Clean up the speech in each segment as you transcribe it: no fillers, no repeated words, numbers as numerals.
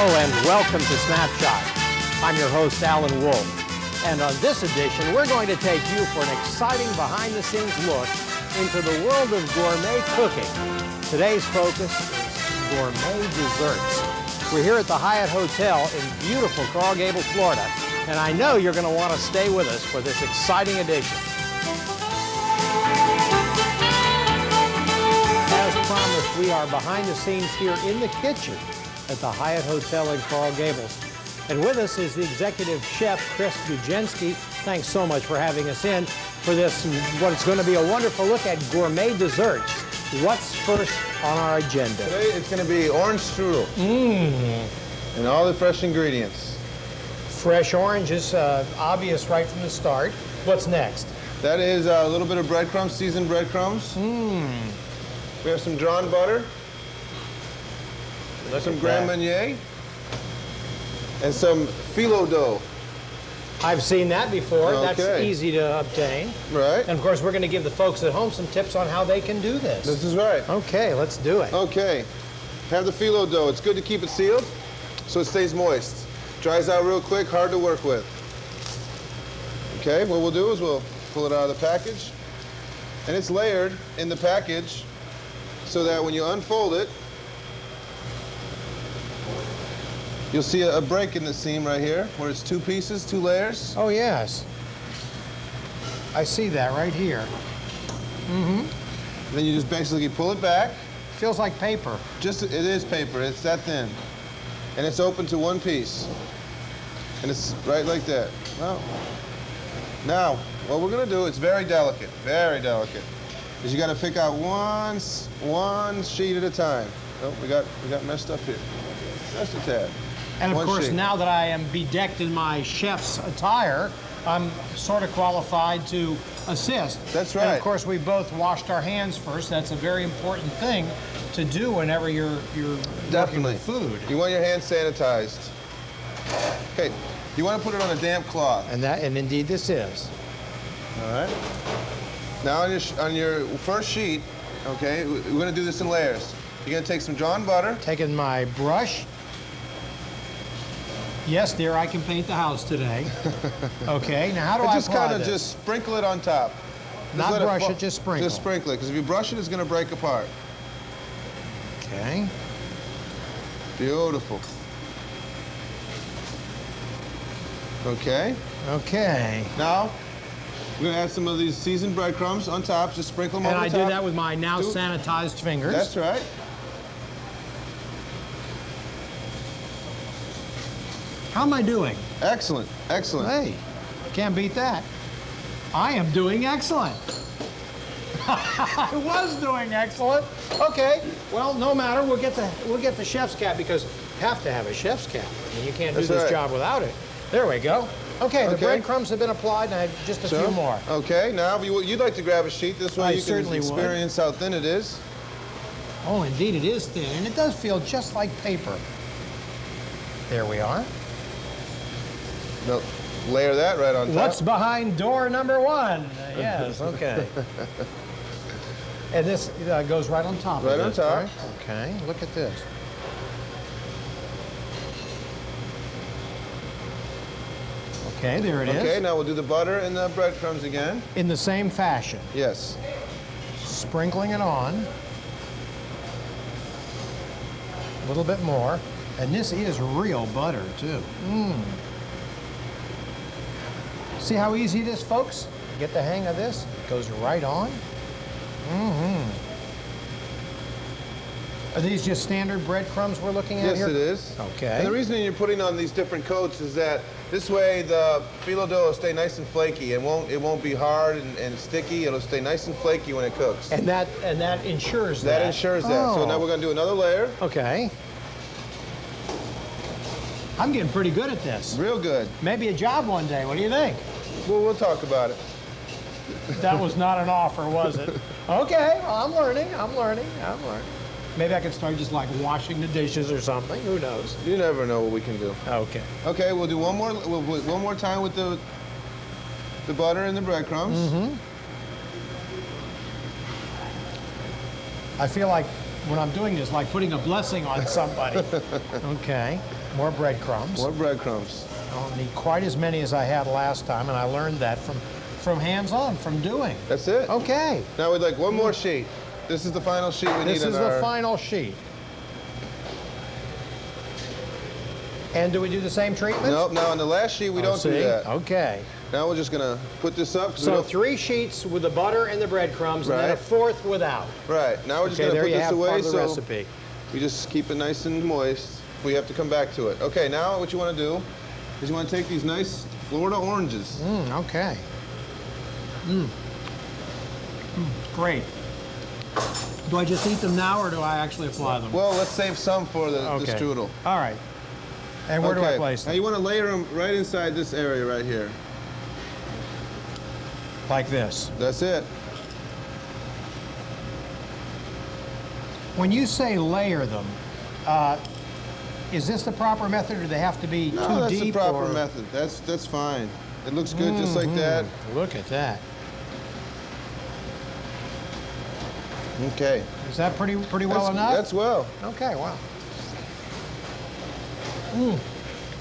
Hello and welcome to Snapshot. I'm your host, Alan Wolfe. And on this edition, we're going to take you for an exciting behind-the-scenes look into the world of gourmet cooking. Today's focus is gourmet desserts. We're here at the Hyatt Hotel in beautiful Coral Gables, Florida, and I know you're going to want to stay with us for this exciting edition. As promised, we are behind the scenes here in the kitchen at the Hyatt Hotel in Coral Gables. And with us is the executive chef, Chris Bujenski. Thanks so much for having us in for this, what's going to be a wonderful look at gourmet desserts. What's first on our agenda? Today it's going to be orange strudel. And all the fresh ingredients. Fresh orange is obvious right from the start. What's next? That is a little bit of breadcrumbs, seasoned breadcrumbs. We have some drawn butter. Some Grand Marnier. And some phyllo dough. I've seen that before. Okay. That's easy to obtain. Right. And of course, we're going to give the folks at home some tips on how they can do this. This is right. Okay, let's do it. Okay. Have the phyllo dough. It's good to keep it sealed so it stays moist. Dries out real quick, hard to work with. Okay, what we'll do is we'll pull it out of the package. And it's layered in the package so that when you unfold it, you'll see a break in the seam right here, where it's two pieces, two layers. Oh, yes. I see that right here. Then you just basically pull it back. Feels like paper. It is paper, it's that thin. And it's open to one piece. And it's right like that. Well, now, what we're gonna do, it's very delicate, is you gotta pick out one sheet at a time. Oh, we got messed up here. Just a tad. And of One course, sheet. now that I am bedecked in my chef's attire, I'm sort of qualified to assist. That's And right. of course, we both washed our hands first. That's a very important thing to do whenever you're working with food. You want your hands sanitized. Okay, you want to put it on a damp cloth. And indeed this is. All right. Now on your first sheet, okay, we're going to do this in layers. You're going to take some drawn butter. Taking my brush. Yes, dear, I can paint the house today. Okay, now how do I just apply kind of this? just sprinkle it on top. Not let brush it, just sprinkle. Just sprinkle it, because if you brush it, it's going to break apart. Okay. Beautiful. Okay. Okay. Now, we're going to add some of these seasoned breadcrumbs on top. Just sprinkle them And over I the top. do that with my now sanitized fingers. That's right. How am I doing? Excellent, excellent. Hey, can't beat that. I am doing excellent. I was doing excellent. Okay, well, no matter. We'll get the chef's cap because you have to have a chef's cap. I mean, you can't do That's this right. job without it. There we go. Okay, the Okay. breadcrumbs have been applied, and I have just a few more. Okay, now you'd like to grab a sheet. This way I you can certainly would. experience how thin it is. Oh, indeed, it is thin, and it does feel just like paper. There we are. No, layer that right on top. What's behind door number one? Yes, okay. And this goes right on top Right of on this, top. right? Okay, look at this. Okay, there it is. Okay, now we'll do the butter and the breadcrumbs again. In the same fashion. Yes. Sprinkling it on. A little bit more. And this is real butter, too. See how easy it is, folks? Get the hang of this. It goes right on. Are these just standard breadcrumbs we're looking at Yes, here? it is. Okay. And the reason you're putting on these different coats is that this way the phyllo dough will stay nice and flaky. It won't be hard and sticky. It'll stay nice and flaky when it cooks. And that ensures that. That ensures that. So now we're going to do another layer. Okay. I'm getting pretty good at this. Real good. Maybe a job one day. What do you think? Well, we'll talk about it. That was not an offer, was it? Okay, well, I'm learning. Maybe I could start just like washing the dishes or something. Who knows? You never know what we can do. Okay. Okay, we'll do one more time with the butter and the breadcrumbs. I feel like when I'm doing this, like putting a blessing on somebody. Okay. More breadcrumbs. More breadcrumbs. I don't need quite as many as I had last time, and I learned that from hands-on, from doing. That's it. Okay. Now we'd like one more sheet. This is the final sheet we need. This is the final sheet. And do we do the same treatment? Nope. Now on the last sheet we don't do that. Okay. Now we're just gonna put this up. So 3 sheets with the butter and the breadcrumbs, and then a 4th without. Right. Now we're just gonna put this away part of the so recipe. we just keep it nice and moist. We have to come back to it. Okay. Now what you want to do is you want to take these nice Florida oranges. Okay. Great. Do I just eat them now, or do I actually apply them? Well, let's save some for the strudel. All right. And where do I place them? Now you want to layer them right inside this area right here. Like this. That's it. When you say layer them, is this the proper method, or do they have to be too deep? No, that's the proper method. That's fine. It looks good just like that. Look at that. Okay. Is that pretty well enough? That's well. Okay, wow.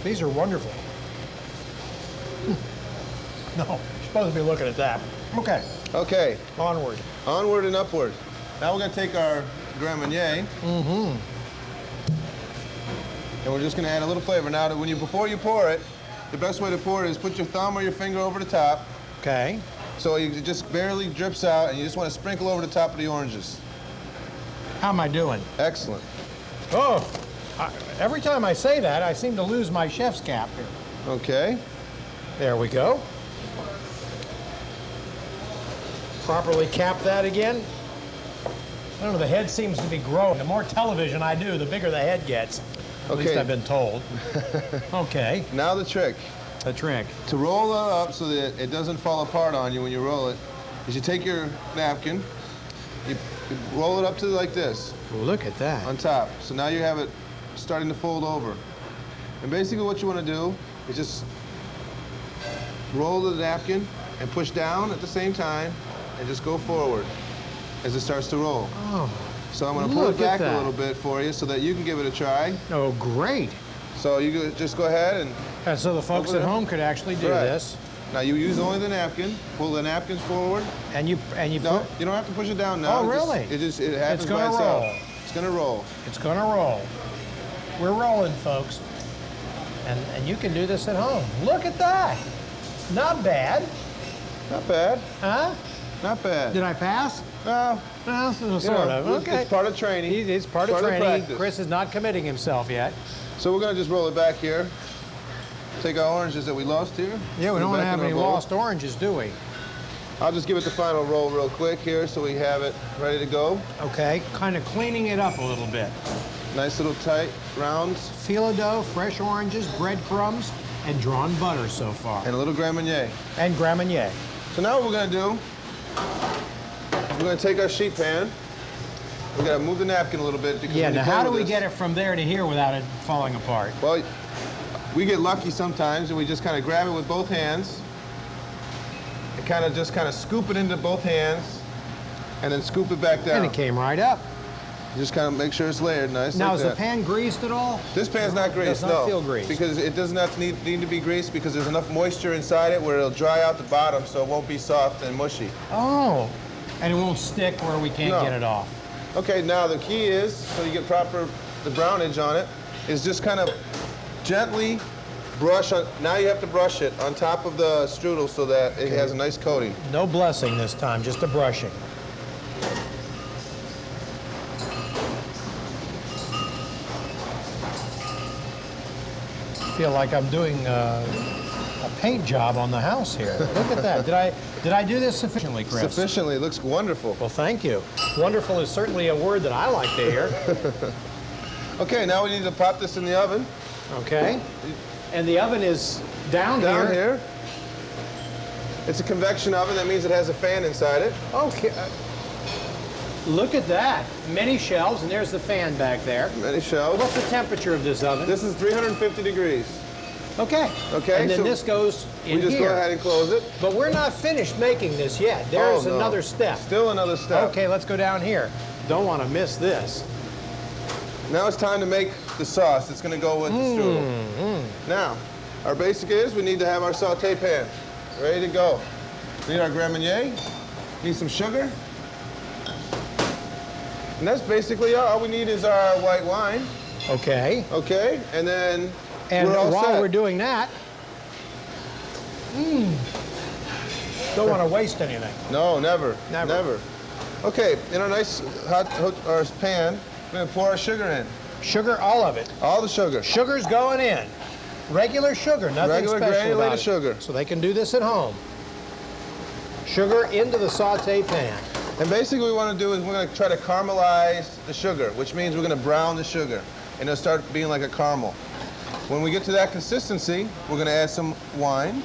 These are wonderful. No, you're supposed to be looking at that. Okay. Okay. Onward. Onward and upward. Now we're going to take our Grand Marnier. And we're just going to add a little flavor. Now, before you pour it, the best way to pour it is put your thumb or your finger over the top. Okay. So it just barely drips out, and you just want to sprinkle over the top of the oranges. How am I doing? Excellent. Oh, every time I say that, I seem to lose my chef's cap here. Okay. There we go. Properly cap that again. I don't know, the head seems to be growing. The more television I do, the bigger the head gets. At least I've been told. Okay. Now the trick. The trick. To roll it up so that it doesn't fall apart on you when you roll it, is you take your napkin, you roll it up to like this. Look at that. On top. So now you have it starting to fold over. And basically what you want to do is just roll the napkin and push down at the same time and just go forward as it starts to roll. Oh. So I'm going to pull it back a little bit for you so that you can give it a try. Oh, great. So you just go ahead and so the folks at home could actually do this. Now you use only the napkin. Pull the napkins forward. And you No, you don't have to push it down now. Oh, really? It happens by itself. Roll. It's going to roll. It's going to roll. We're rolling, folks. And you can do this at home. Look at that. Not bad. Not bad. Huh? Not bad. Did I pass? No. Sort of. Okay. It's part of training. It's part of training. Practice. Chris is not committing himself yet. So we're going to just roll it back here. Take our oranges that we lost here. Yeah, we don't want to have any lost oranges, do we? I'll just give it the final roll real quick here so we have it ready to go. Okay, kind of cleaning it up a little bit. Nice little tight rounds. Filo dough, fresh oranges, breadcrumbs, and drawn butter so far. And a little Grand Marnier. And Grand Marnier. So now what we're going to do, we're going to take our sheet pan. We're going to move the napkin a little bit. Because now how do we get it from there to here without it falling apart? Well, we get lucky sometimes, and we just kind of grab it with both hands and just kind of scoop it into both hands and then scoop it back down. And it came right up. Just kind of make sure it's layered nice. Now, like is the pan greased at all? This pan's not greased, no. It does not feel greased. Because it does not need to be greased because there's enough moisture inside it where it'll dry out the bottom so it won't be soft and mushy. Oh, and it won't stick where we can't get it off. Okay, now the key is, so you get the brownage on it, is just kind of gently brush on. Now you have to brush it on top of the strudel so that it has a nice coating. No blessing this time, just a brushing. I feel like I'm doing a paint job on the house here. Look at that. Did I do this sufficiently, Chris? Sufficiently. It looks wonderful. Well, thank you. Wonderful is certainly a word that I like to hear. Okay, now we need to pop this in the oven. Okay. And the oven is down here. It's a convection oven. That means it has a fan inside it. Okay. Look at that. Many shelves, and there's the fan back there. Many shelves. What's the temperature of this oven? This is 350 degrees. Okay. Okay. And then this goes in here. We just go ahead and close it. But we're not finished making this yet. There's another step. Still another step. Okay, let's go down here. Don't want to miss this. Now it's time to make the sauce that's going to go with the strudel. Now, our basic is we need to have our saute pan ready to go. We need our Grand Marnier, need some sugar. And that's basically all we need is our white wine. Okay. Okay, and then And we're all while set. we're doing that, don't want to waste anything. No, never. Never. Never. Okay, in our nice hot our pan, we're going to pour our sugar in. Sugar, all of it. All the sugar. Sugar's going in. Regular sugar, nothing Regular special granulated about it. sugar. So they can do this at home. Sugar into the saute pan. And basically what we want to do is we're going to try to caramelize the sugar, which means we're going to brown the sugar, and it'll start being like a caramel. When we get to that consistency, we're going to add some wine.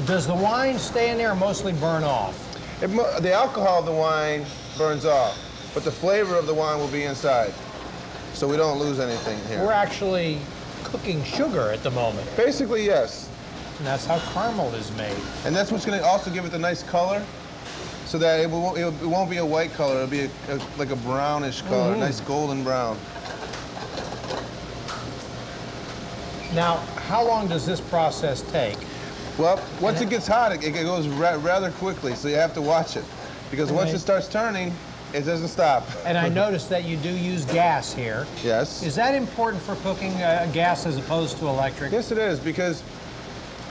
Does the wine stay in there or mostly burn off? The alcohol of the wine burns off, but the flavor of the wine will be inside, so we don't lose anything here. We're actually cooking sugar at the moment. Basically, yes. And that's how caramel is made. And that's what's going to also give it a nice color, so that it won't be a white color. It'll be like a brownish color, a nice golden brown. Now, how long does this process take? Well, once it gets hot, it goes rather quickly, so you have to watch it. Because once it starts turning, it doesn't stop. And I noticed that you do use gas here. Yes. Is that important for cooking gas as opposed to electric? Yes, it is, because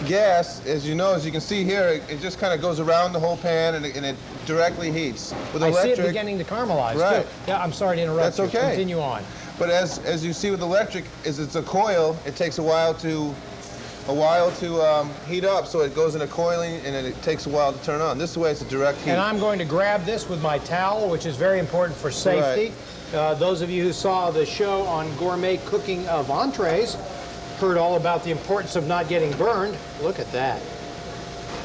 gas, as you know, as you can see here, it just kind of goes around the whole pan and it directly heats. With I electric, see it beginning to caramelize, Right. too. Yeah, I'm sorry to interrupt That's you. okay. Continue on. but as you see with electric, it's a coil. It takes a while to heat up, so it goes into coiling and then it takes a while to turn on. This way it's a direct heat. And I'm going to grab this with my towel, which is very important for safety. Those of you who saw the show on gourmet cooking of entrees heard all about the importance of not getting burned. Look at that.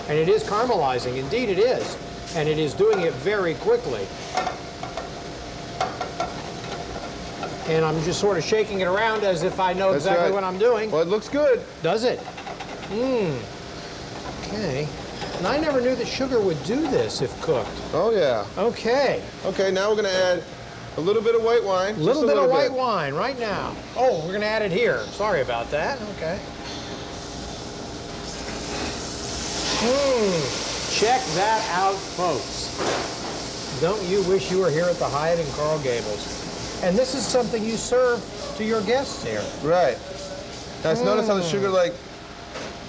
And it is caramelizing. Indeed it is. And it is doing it very quickly. And I'm just sort of shaking it around as if I know exactly what I'm doing. Well, it looks good. Does it? Okay. And I never knew that sugar would do this if cooked. Oh, yeah. Okay. Okay, now we're going to add a little bit of white wine. A little bit of white wine right now. Oh, we're going to add it here. Sorry about that. Okay. Check that out, folks. Don't you wish you were here at the Hyatt in Coral Gables? And this is something you serve to your guests here. Right. Now, notice how the sugar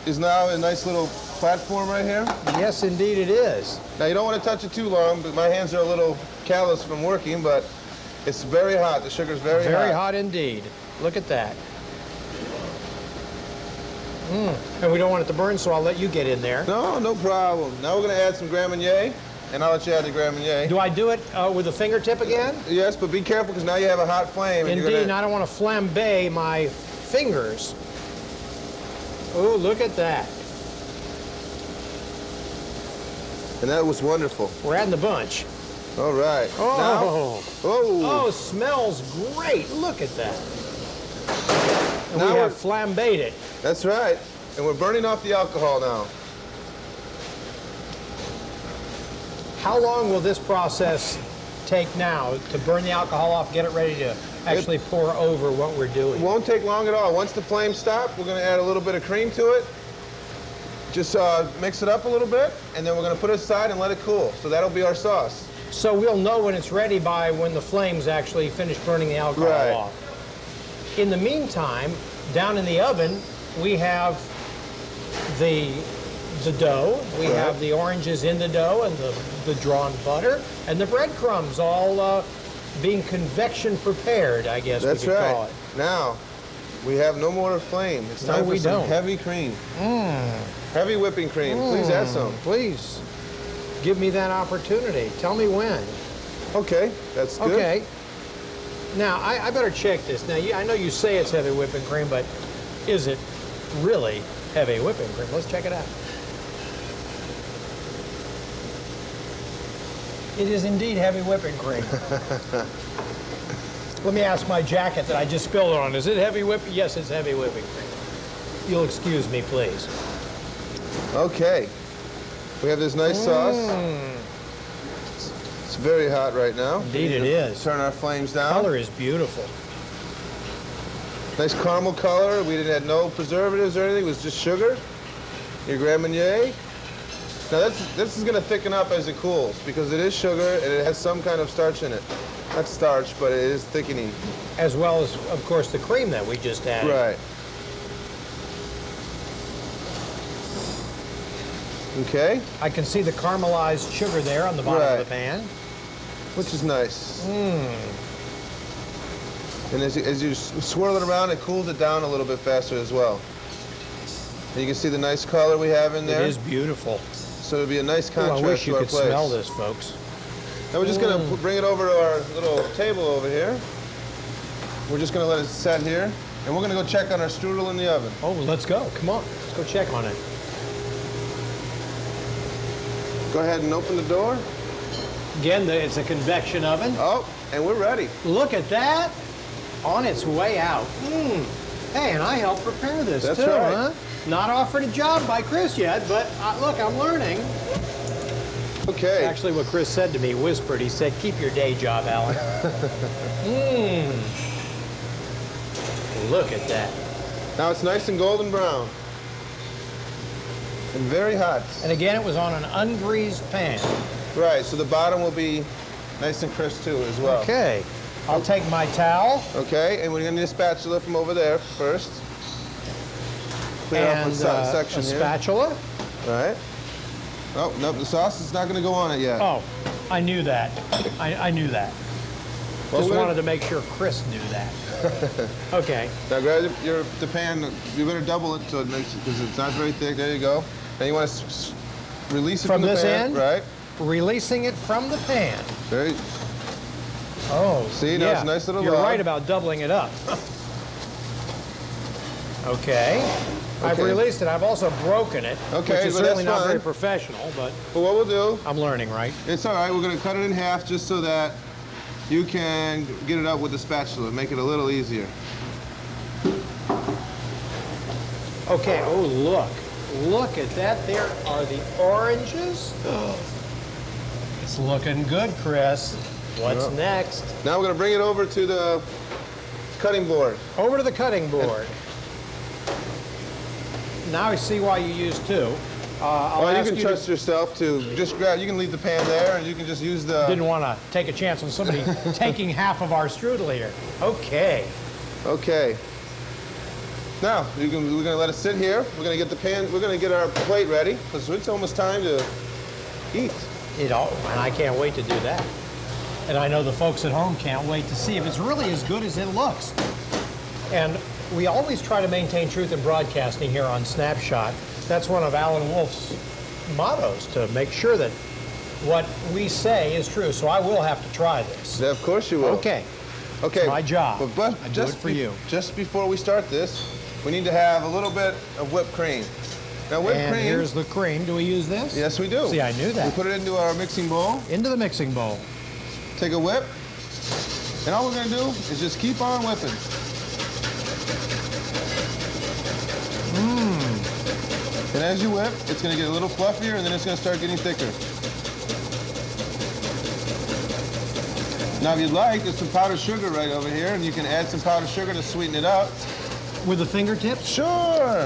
is now in a nice little platform right here? Yes, indeed it is. Now, you don't want to touch it too long, but my hands are a little callous from working, but it's very hot. The sugar's very hot. Very hot indeed. Look at that. And we don't want it to burn, so I'll let you get in there. No, no problem. Now we're going to add some Grand Marnier, and I'll let you add the Grand Marnier. Do I do it with a fingertip again? Yes, but be careful because now you have a hot flame. And Indeed, and I don't want to flambe my fingers. Oh, look at that. And that was wonderful. We're adding the bunch. All right. Oh. Now, Oh, smells great. Look at that. And Now we have flambéed it. That's right. And we're burning off the alcohol now. How long will this process take now to burn the alcohol off, get it ready to actually pour over what we're doing? It won't take long at all. Once the flames stop, we're going to add a little bit of cream to it. Just mix it up a little bit, and then we're going to put it aside and let it cool. So that'll be our sauce. So we'll know when it's ready by when the flames actually finish burning the alcohol off. In the meantime, down in the oven, we have the dough, we have the oranges in the dough and the drawn butter, and the breadcrumbs all being convection prepared, I guess we could call it. Now, we have no more flame. It's time for some heavy cream. Heavy whipping cream. Please add some. Please. Give me that opportunity. Tell me when. Okay, that's good. Okay. Now, I better check this. Now, I know you say it's heavy whipping cream, but is it really heavy whipping cream? Let's check it out. It is indeed heavy whipping cream. Let me ask my jacket that I just spilled it on. Is it heavy whipping? Yes, it's heavy whipping cream. You'll excuse me, please. Okay. We have this nice sauce. It's very hot right now. Indeed it is. Turn our flames down. The color is beautiful. Nice caramel color. We didn't have no preservatives or anything. It was just sugar. Your Grand Marnier. Now this is going to thicken up as it cools because it is sugar and it has some kind of starch in it. Not starch, but it is thickening. As well as, of course, the cream that we just added. Right. Okay. I can see the caramelized sugar there on the bottom of the pan. Which is nice. Mmm. And as you swirl it around, it cools it down a little bit faster as well. And you can see the nice color we have in there. It is beautiful. So it'll be a nice contrast I wish you to our could place. smell this, folks. Now we're just going to bring it over to our little table over here. We're just going to let it set here. And we're going to go check on our strudel in the oven. Oh, let's go. Come on. Let's go check on it. Go ahead and open the door. Again, it's a convection oven. Oh, and we're ready. Look at that. On its way out. Mmm. Hey, and I helped prepare this That's too, right. huh? Not offered a job by Chris yet, but look, I'm learning. Okay. Actually, what Chris said to me, whispered, he said, keep your day job, Alan. Mmm. Look at that. Now it's nice and golden brown. And very hot. And again, it was on an ungreased pan. Right, so the bottom will be nice and crisp too as well. Okay. I'll take my towel. Okay, and we're going to need a spatula from over there first. Clear up And one section a here. spatula. Right. Oh, nope, the sauce is not going to go on it yet. Oh, I knew that. I knew that. Well, Just wanted to make sure Chris knew that. Okay. Now grab the pan. You better double it so it makes it, because it's not very thick. There you go. Now you want to release it from the this pan. end? Right. Releasing it from the pan. Very. Oh, See, now it's a nice little You're log. right about doubling it up. Okay. I've Okay. released it. I've also broken it, Okay, which is but certainly that's not very fine. professional, but But what we'll do, I'm learning, right? it's all right. We're going to cut it in half just so that you can get it up with the spatula. Make it a little easier. Okay. Oh, look. Look at that. There are the oranges. It's looking good, Chris. What's Yeah. next? Now we're going to bring it over to the cutting board. Over to the cutting board. Now I see why you use two. I'll Well, you ask can to- trust yourself to just grab. You can leave the pan there, and you can just use the. Didn't want to take a chance on somebody taking half of our strudel here. Okay. Okay. Now we're going to let it sit here. We're going to get the pan. We're going to get our plate ready because it's almost time to eat. And I can't wait to do that. And I know the folks at home can't wait to see if it's really as good as it looks. And we always try to maintain truth in broadcasting here on Snapshot. That's one of Alan Wolfe's mottos, to make sure that what we say is true. So I will have to try this. Yeah, of course you will. Okay. Okay. It's my job. But I do it for you. Just before we start this, we need to have a little bit of whipped cream. Now whipped And cream. here's the cream. Do we use this? Yes, we do. See, I knew that. We put it into our mixing bowl. Into the mixing bowl. Take a whip. And all we're going to do is just keep on whipping. And as you whip, it's going to get a little fluffier, and then it's going to start getting thicker. Now, if you'd like, there's some powdered sugar right over here, and you can add some powdered sugar to sweeten it up. With the fingertips? Sure.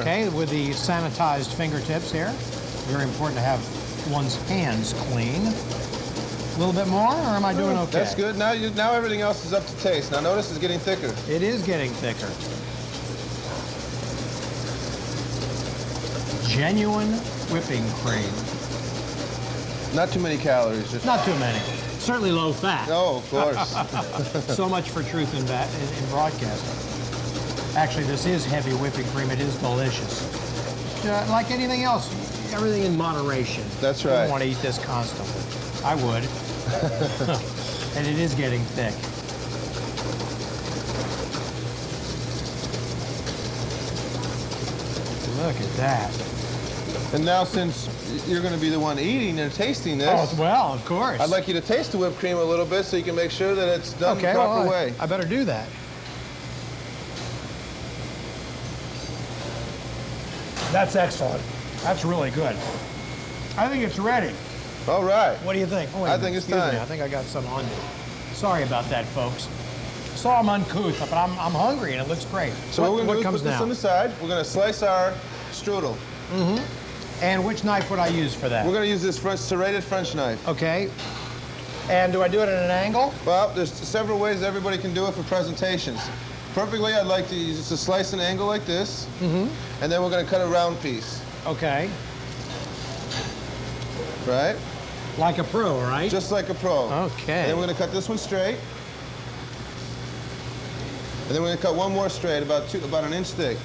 Okay, with the sanitized fingertips here. Very important to have one's hands clean. A little bit more, or am I doing okay? That's good. Now everything else is up to taste. Now notice it's getting thicker. It is getting thicker. Genuine whipping cream. Not too many calories. Just Not too many. Certainly low fat. No, of course. So much for truth in broadcasting. Actually, this is heavy whipping cream. It is delicious. Like anything else, everything in moderation. That's You right. don't want to eat this constantly. I would. And it is getting thick. Look at that. And now, since you're going to be the one eating and tasting this, Oh, well, of course. I'd like you to taste the whipped cream a little bit so you can make sure that it's done the proper way. I better do that. That's excellent. That's really good. I think it's ready. All right. What do you think? Oh, wait a I minute. think it's Excuse me. time. I think I got some on me. Sorry about that, folks. saw I'm uncouth, but I'm hungry and it looks great. So what we're going to do is put this on the side. We're going to slice our strudel. And which knife would I use for that? We're going to use this serrated French knife. Okay. And do I do it at an angle? Well, there's several ways everybody can do it for presentations. Perfectly, I'd like to use just a slice an angle like this, and then we're going to cut a round piece. Okay. Right? Like a pro, right? Just like a pro. Okay. And then we're going to cut this one straight. And then we're going to cut one more straight, about an inch thick.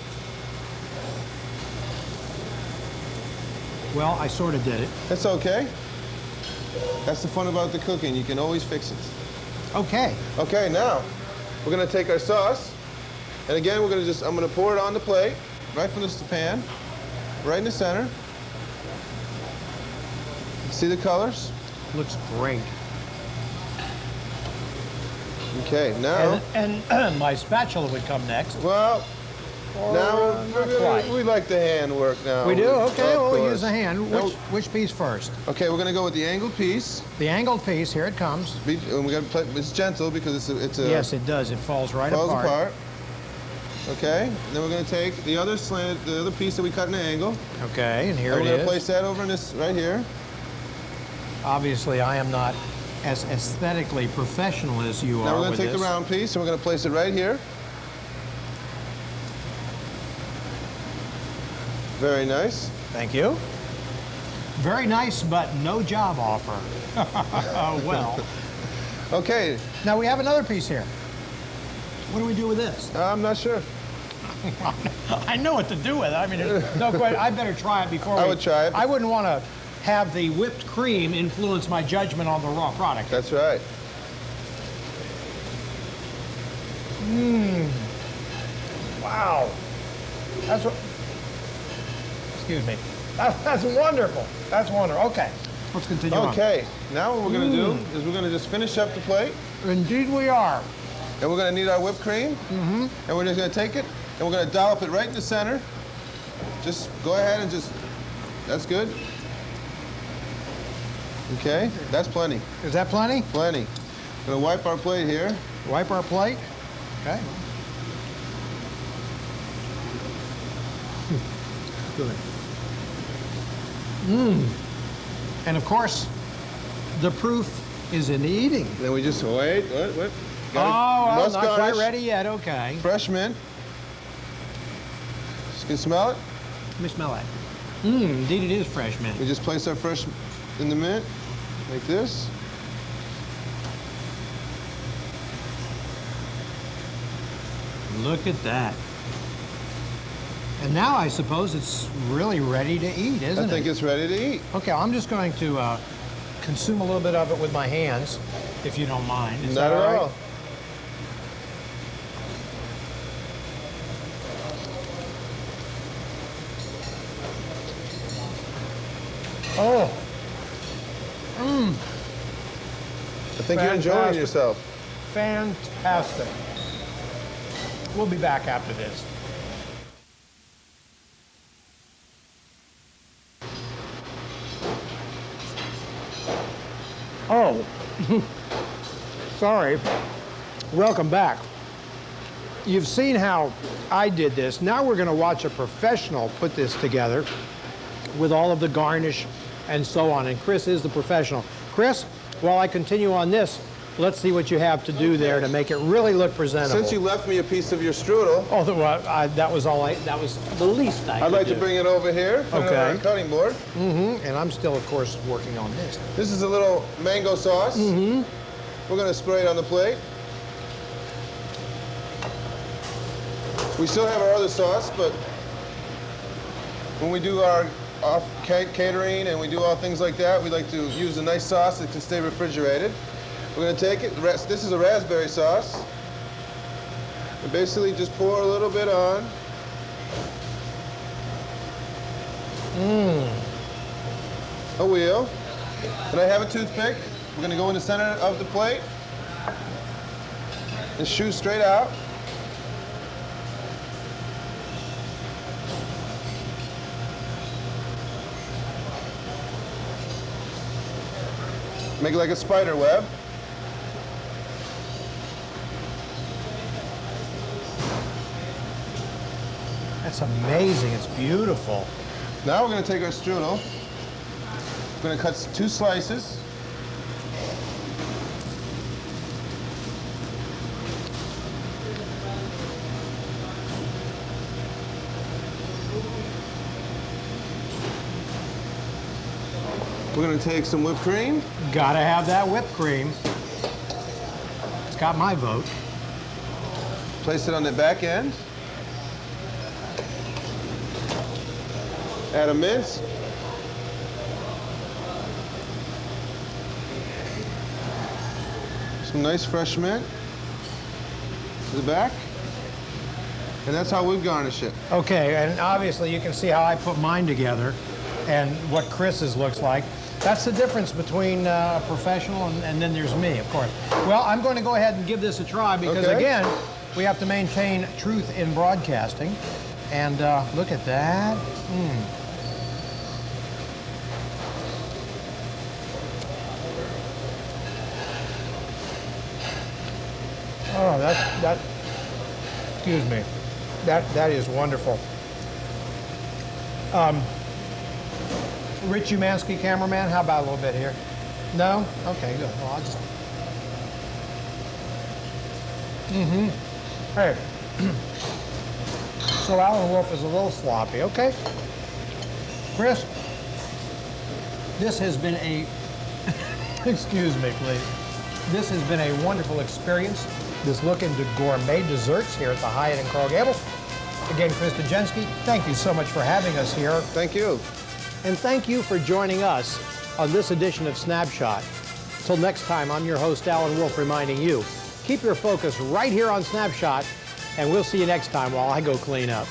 Well, I sort of did it. That's okay. That's the fun about the cooking. You can always fix it. Okay. Okay, now we're going to take our sauce. And again, I'm going to pour it on the plate, right from the pan, right in the center. See the colors? Looks great. Okay, now... And my spatula would come next. Well, now quite. we like the hand work now. We do? Okay, Of we'll course. use the hand. Which piece first? Okay, we're going to go with the angled piece. The angled piece, here it comes. And we got to play, it's gentle because it's a Yes, it does. It falls right falls apart. apart. Okay, and then we're going to take the other piece that we cut in an angle. Okay, and here And it we're going is. to place that over in this right here. Obviously, I am not as aesthetically professional as you Now are we're going with to take this. the round piece and we're going to place it right here. Very nice. Thank you. Very nice, but no job offer. Well. Okay. Now we have another piece here. What do we do with this? I'm not sure. I know what to do with it. I mean, no question. I better try it before I would try it. I wouldn't want to have the whipped cream influence my judgment on the raw product. That's right. Wow. That's what... Excuse me. That's wonderful. That's wonderful. Okay. Let's continue on. Okay. Now what we're going to do is we're going to just finish up the plate. Indeed we are. And we're going to need our whipped cream. And we're just going to take it and we're going to dollop it right in the center. Just go ahead and just... That's good. Okay, that's plenty. Is that plenty? Plenty. We're going to wipe our plate here. Wipe our plate. Okay. Good. And of course, the proof is in the eating. Then we just wait. What? Well, not quite ready yet. Okay. Fresh mint. You can smell it. Let me smell that. Indeed it is fresh mint. We just place our fresh in the mint like this. Look at that. And now I suppose it's really ready to eat, isn't it? I think it's ready to eat. Okay, I'm just going to consume a little bit of it with my hands, if you don't mind. Is Not that at all right? all. Oh. I think you're enjoying Fantastic. yourself. Fantastic. We'll be back after this. Oh, sorry. Welcome back. You've seen how I did this. Now we're going to watch a professional put this together with all of the garnish and so on. And Chris is the professional. Chris, while I continue on this, let's see what you have to do there to make it really look presentable. Since you left me a piece of your strudel, Oh, that was all. That was the least I could I'd like do. to bring it over here. Put it on Okay. our cutting board. And I'm still, of course, working on this. This is a little mango sauce. We're going to spray it on the plate. We still have our other sauce, but when we do our catering and we do all things like that, we like to use a nice sauce that can stay refrigerated. We're going to take it. This is a raspberry sauce. And basically just pour a little bit on. A wheel. And I have a toothpick. We're going to go in the center of the plate and shoot straight out. Make it like a spider web. That's amazing. It's beautiful. Now we're going to take our strudel. We're going to cut 2 slices. We're going to take some whipped cream. Gotta have that whipped cream. It's got my vote. Place it on the back end. Add a mince. Some nice fresh mint to the back. And that's how we garnish it. Okay, and obviously you can see how I put mine together and what Chris's looks like. That's the difference between a professional and then there's me, of course. Well, I'm going to go ahead and give this a try because, again, we have to maintain truth in broadcasting. And look at that. Oh, that, excuse me. That is wonderful. Rich Umansky, cameraman, how about a little bit here? No? Okay, good. Well, I'll just... Hey. So Alan Wolfe is a little sloppy, okay? Chris, this has been a... Excuse me, please. This has been a wonderful experience. This look into gourmet desserts here at the Hyatt in Coral Gables. Again, Chris Dejensky, thank you so much for having us here. Thank you. And thank you for joining us on this edition of Snapshot. Till next time, I'm your host, Alan Wolfe, reminding you, keep your focus right here on Snapshot, and we'll see you next time while I go clean up.